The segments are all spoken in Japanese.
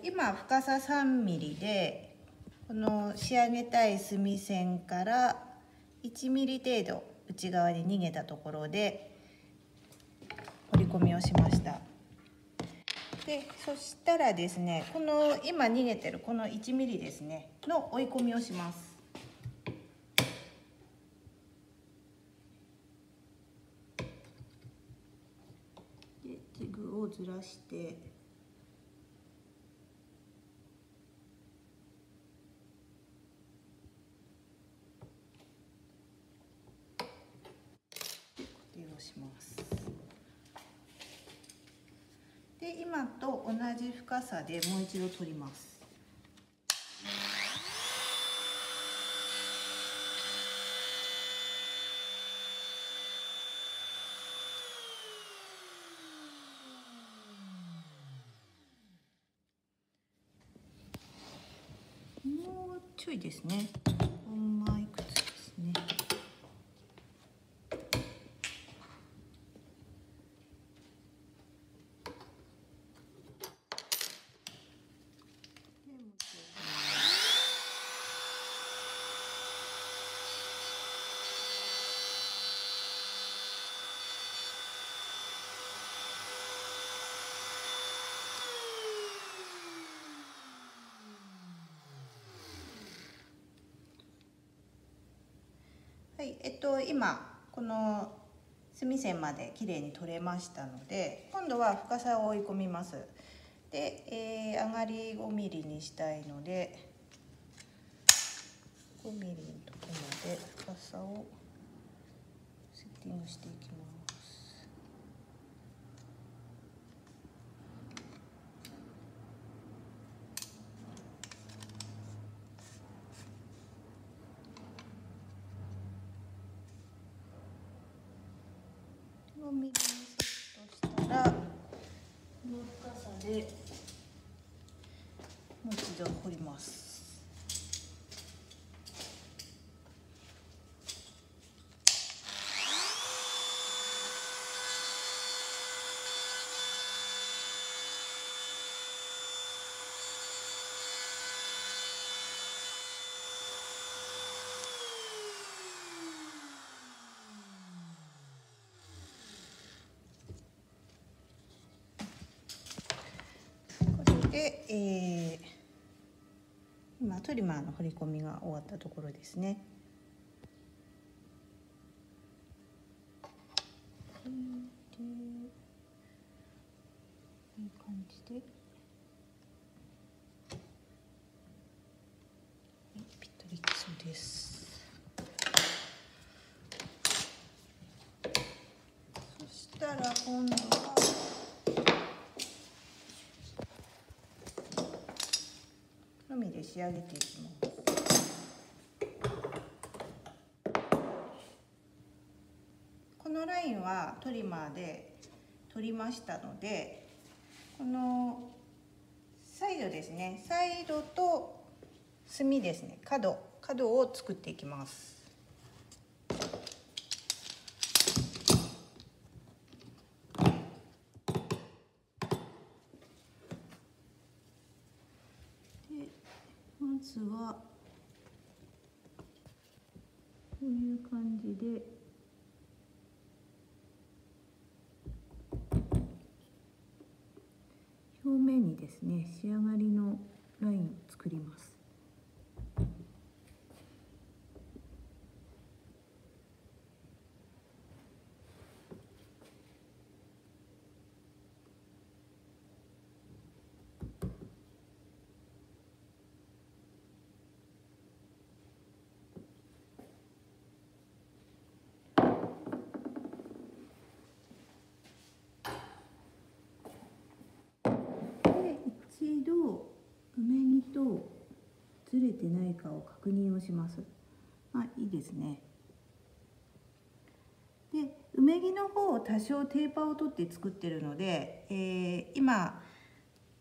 今深さ3ミリで、この仕上げたい墨線から1ミリ程度内側に逃げたところで彫り込みをしました。でそしたらですね、この今逃げてるこの1ミリですねの追い込みをします。でジグをずらして固定をします。で今と同じ深さでもう一度取ります。もうちょいですね。コンマいくつですね。はい、今この墨線まできれいに取れましたので、今度は深さを追い込みます。で、上がり5ミリにしたいので5ミリのところまで深さをセッティングしていきます。5ミリにセットしたら、この深さでもう一度彫ります。で、今トリマーの彫り込みが終わったところですね。いい感じでぴったりいきそうです。そしたら今度はのみで仕上げていきます。このラインはトリマーで取りましたので、このサイドですね、サイドと隅ですね、角を作っていきます。でまずはこういう感じで表面にですね、仕上がりのラインを作ります。一度梅木とずれてないかを確認をします。いいですね。で梅木の方を多少テーパーを取って作ってるので、今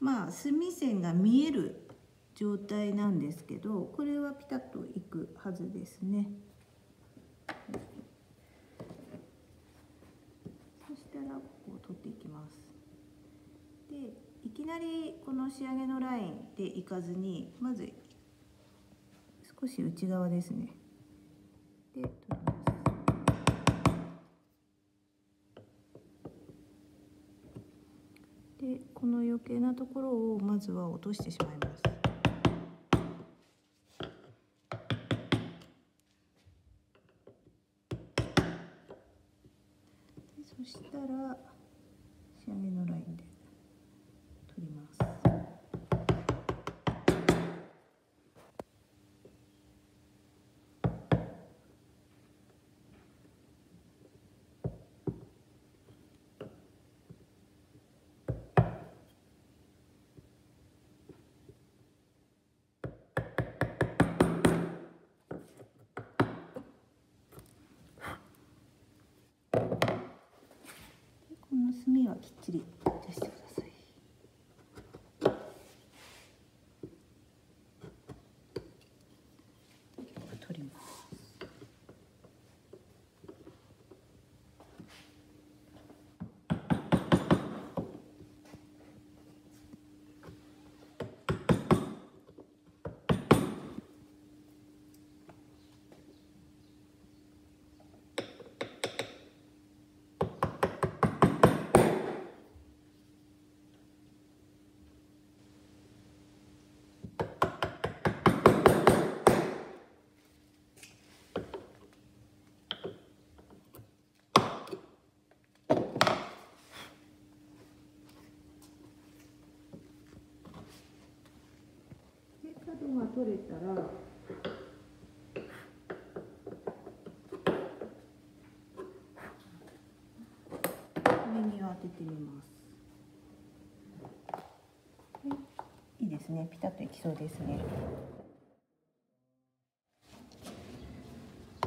墨線が見える状態なんですけど、これはピタッといくはずですね。そしたらここを取っていきます。で一きなりこの仕上げのラインでいかずに、まず少し内側ですね。で取ります。でこの余計なところをまずは落としてしまいます。でそしたら仕上げのラインで取ります。この墨はきっちり出してください。取ります。角が取れたら上に当ててみます。いいですね。ピタッといきそうですね。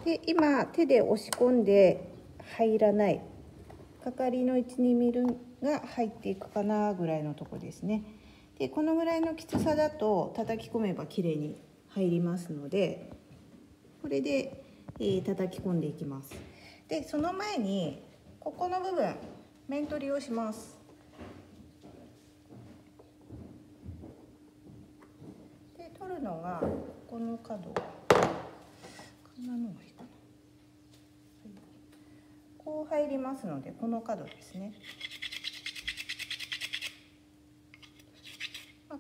で今手で押し込んで入らない、かかりの 1,2 ミリが入っていくかなぐらいのとこですね。でこのぐらいのきつさだと叩き込めばきれいに入りますので、これで、叩き込んでいきます。でその前にここの部分面取りをします。で取るのがここの角、こんなのがいいかな、こう入りますので、この角ですね。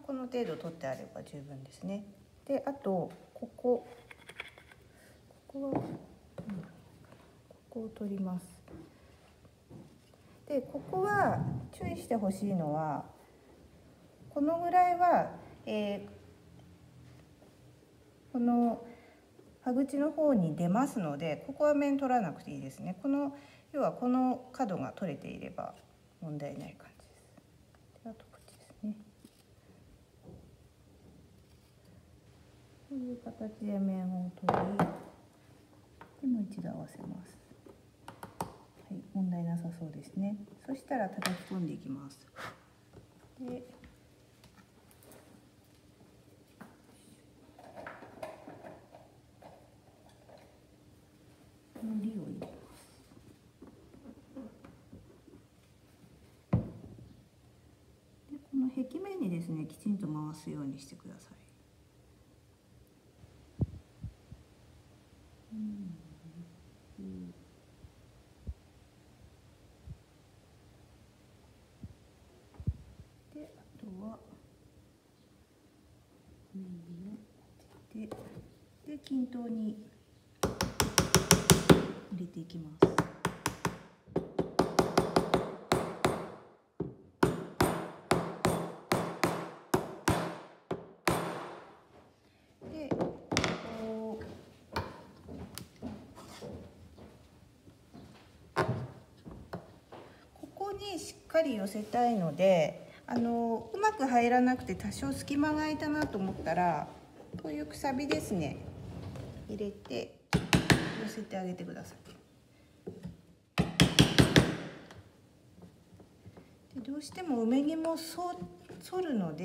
この程度取ってあれば十分ですね。であとここを取ります。でここは注意してほしいのは、このぐらいは、この歯口の方に出ますので、ここは面取らなくていいですね。要はこの角が取れていれば問題ない感じです。であとこっちですね。こういう形で面を取り、でもう一度合わせます。はい、問題なさそうですね。そしたら叩き込んでいきます。でのりを入れます。でこの壁面にですね、きちんと回すようにしてください。であとは面を当てて、で均等に入れていきます。でここにしっかり寄せたいので、うまく入らなくて多少隙間が空いたなと思ったら、こういうくさびですね、入れて寄せてあげてください。でどうしても埋め木も反るので、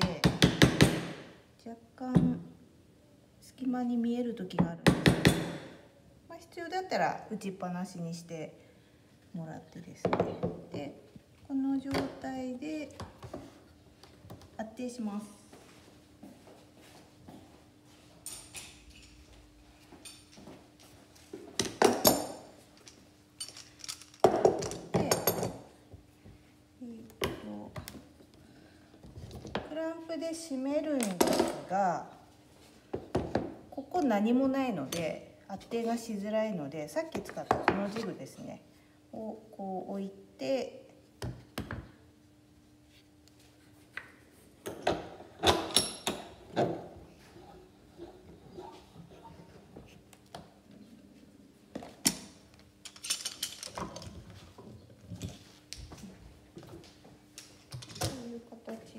若干隙間に見える時があるんですけど、必要だったら打ちっぱなしにしてもらってですね。でこの状態で圧定します。で、クランプで締めるんですが、ここ何もないので圧定がしづらいので、さっき使ったこのジグですねをこう置いて、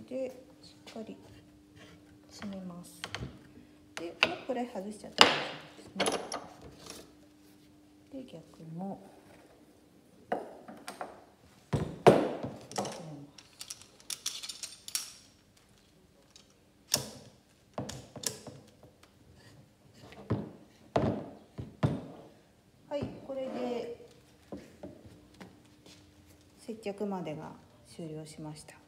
でしっかり詰めます。で、もうこれ外しちゃって大丈夫ですね。で、逆も詰めます。はい、これで接着までが終了しました。